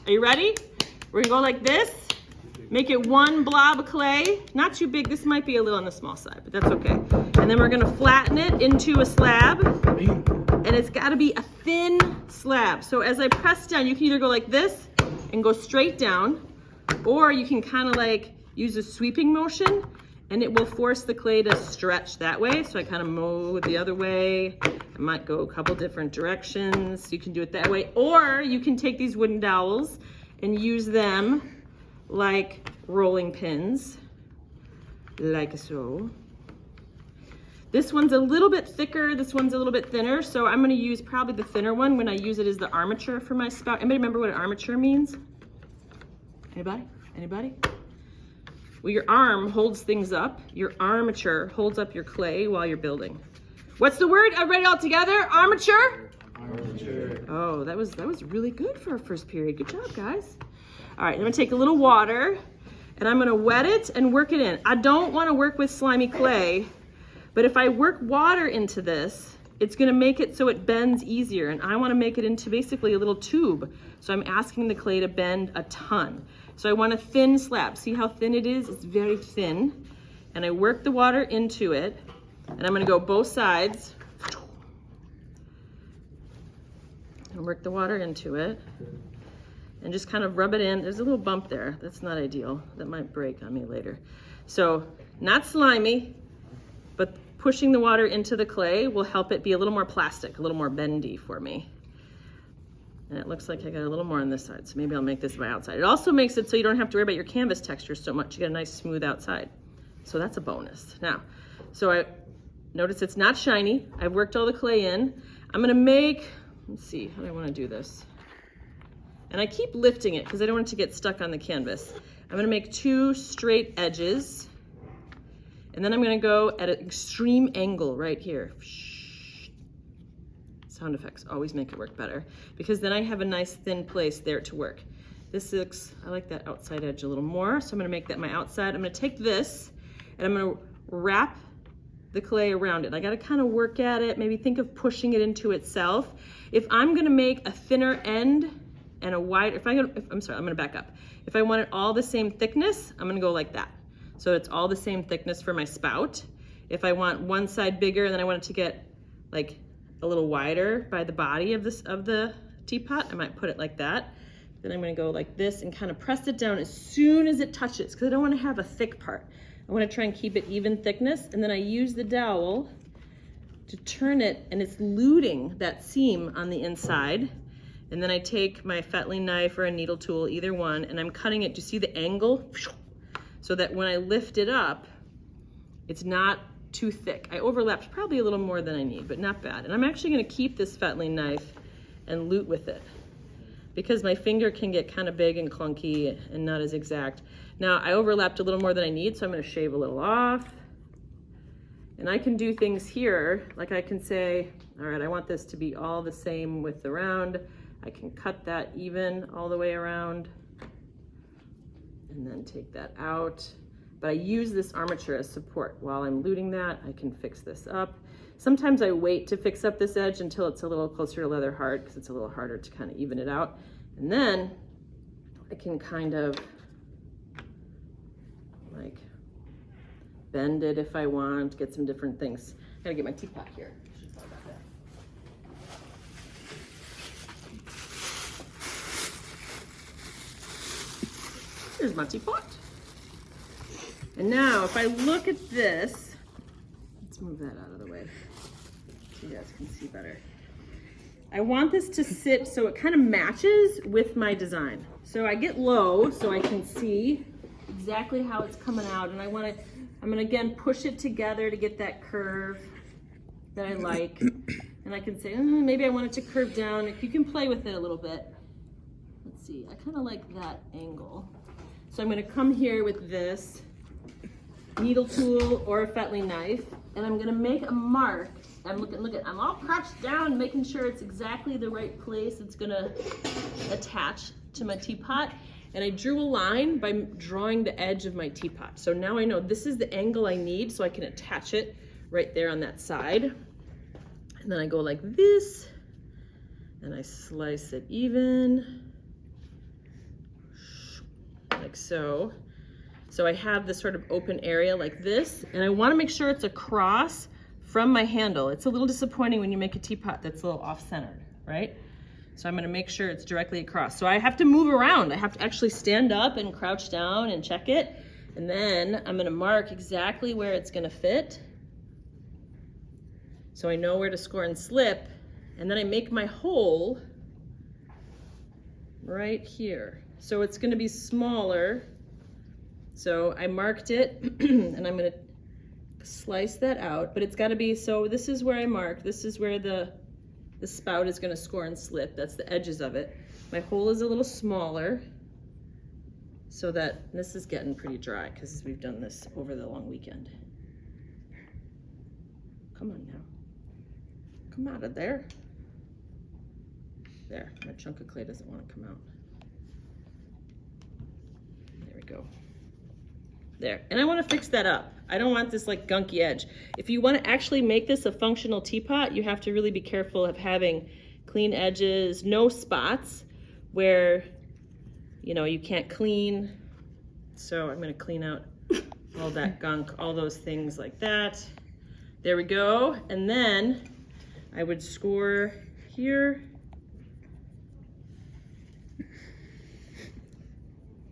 Are you ready? We're gonna go like this. Make it one blob of clay. Not too big. This might be a little on the small side, but that's okay. And then we're gonna flatten it into a slab. And it's gotta be a thin slab. So as I press down, you can either go like this and go straight down, or you can kind of like use a sweeping motion and it will force the clay to stretch that way. So I kind of move the other way. I might go a couple different directions. You can do it that way. Or you can take these wooden dowels and use them like rolling pins, like so. This one's a little bit thicker, this one's a little bit thinner, so I'm gonna use probably the thinner one when I use it as the armature for my spout. Anybody remember what an armature means? Anybody? Anybody? Well, your arm holds things up. Your armature holds up your clay while you're building. What's the word? Everybody all together? Armature? Armature. Oh, that was really good for our first period. Good job, guys. All right, I'm gonna take a little water and I'm gonna wet it and work it in. I don't wanna work with slimy clay, but if I work water into this, it's gonna make it so it bends easier, and I wanna make it into basically a little tube. So I'm asking the clay to bend a ton. So I want a thin slab. See how thin it is? It's very thin. And I work the water into it, and I'm gonna go both sides and work the water into it. And just kind of rub it in. There's a little bump there. That's not ideal. That might break on me later. So not slimy, but pushing the water into the clay will help it be a little more plastic, a little more bendy for me. And it looks like I got a little more on this side, so maybe I'll make this my outside. It also makes it so you don't have to worry about your canvas texture so much. You get a nice smooth outside. So that's a bonus. Now, so I notice it's not shiny. I've worked all the clay in. I'm gonna make, let's see, how do I wanna do this? And I keep lifting it because I don't want it to get stuck on the canvas. I'm gonna make 2 straight edges. And then I'm gonna go at an extreme angle right here. Sound effects always make it work better, because then I have a nice thin place there to work. This looks, I like that outside edge a little more, so I'm gonna make that my outside. I'm gonna take this and I'm gonna wrap the clay around it. I gotta kind of work at it, maybe think of pushing it into itself. If I'm gonna make a thinner end and a wide, I'm gonna back up. If I want it all the same thickness, I'm gonna go like that. So it's all the same thickness for my spout. If I want one side bigger and then I want it to get like a little wider by the body of the teapot, I might put it like that. Then I'm gonna go like this and kind of press it down as soon as it touches, because I don't wanna have a thick part. I wanna try and keep it even thickness, and then I use the dowel to turn it, and it's looting that seam on the inside. And then I take my fettling knife or a needle tool, either one, and I'm cutting it. Do you see the angle? So that when I lift it up, it's not too thick. I overlapped probably a little more than I need, but not bad. And I'm actually gonna keep this fettling knife and lute with it, because my finger can get kind of big and clunky and not as exact. Now I overlapped a little more than I need, so I'm gonna shave a little off. And I can do things here, like I can say, all right, I want this to be all the same width around. I can cut that even all the way around and then take that out. But I use this armature as support. While I'm luting that, I can fix this up. Sometimes I wait to fix up this edge until it's a little closer to leather hard, because it's a little harder to kind of even it out. And then I can kind of like bend it if I want, get some different things. I gotta get my teapot here. I should talk about that. Here's my teapot. And now if I look at this, let's move that out of the way so you guys can see better. I want this to sit so it kind of matches with my design. So I get low so I can see exactly how it's coming out, and I'm gonna again push it together to get that curve that I like. And I can say, maybe I want it to curve down. If you can play with it a little bit. Let's see, I kind of like that angle. So I'm gonna come here with this needle tool or a fettling knife, and I'm gonna make a mark. I'm all crouched down, making sure it's exactly the right place it's gonna attach to my teapot. And I drew a line by drawing the edge of my teapot. So now I know this is the angle I need, so I can attach it right there on that side. And then I go like this, and I slice it even. like so. So I have this sort of open area like this, and I want to make sure it's across from my handle. It's a little disappointing when you make a teapot that's a little off-centered, right? So I'm going to make sure it's directly across. So I have to move around. I have to actually stand up and crouch down and check it. And then I'm going to mark exactly where it's going to fit. So I know where to score and slip. And then I make my hole right here. So it's going to be smaller. So I marked it and I'm going to slice that out, but it's got to be, so this is where I mark. This is where the spout is going to score and slip. That's the edges of it. My hole is a little smaller so that this is getting pretty dry because we've done this over the long weekend. Come on now. Come out of there. There, my chunk of clay doesn't want to come out. There we go. There, and I want to fix that up. I don't want this like gunky edge. If you want to actually make this a functional teapot, you have to really be careful of having clean edges, no spots where, you know, you can't clean. So I'm going to clean out all that gunk, all those things like that. There we go. And then I would score here.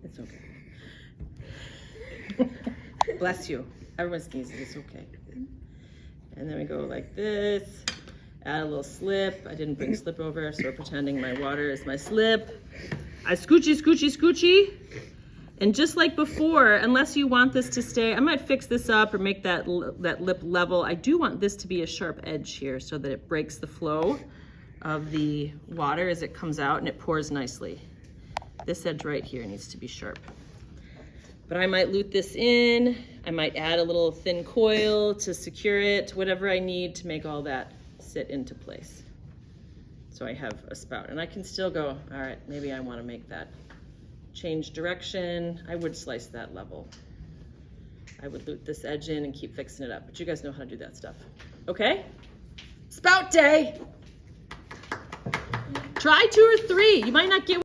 It's okay. Bless you. Everyone sneezes, it's okay. And then we go like this, add a little slip. I didn't bring slip over, so we're pretending my water is my slip. I scoochy, scoochy, scoochy. And just like before, unless you want this to stay, I might fix this up or make that lip level. I do want this to be a sharp edge here so that it breaks the flow of the water as it comes out and it pours nicely. This edge right here needs to be sharp. But I might lute this in. I might add a little thin coil to secure it, whatever I need to make all that sit into place. So I have a spout, and I can still go, all right, maybe I want to make that change direction. I would slice that level. I would lute this edge in and keep fixing it up, but you guys know how to do that stuff. Okay? Spout day! Try 2 or 3. You might not get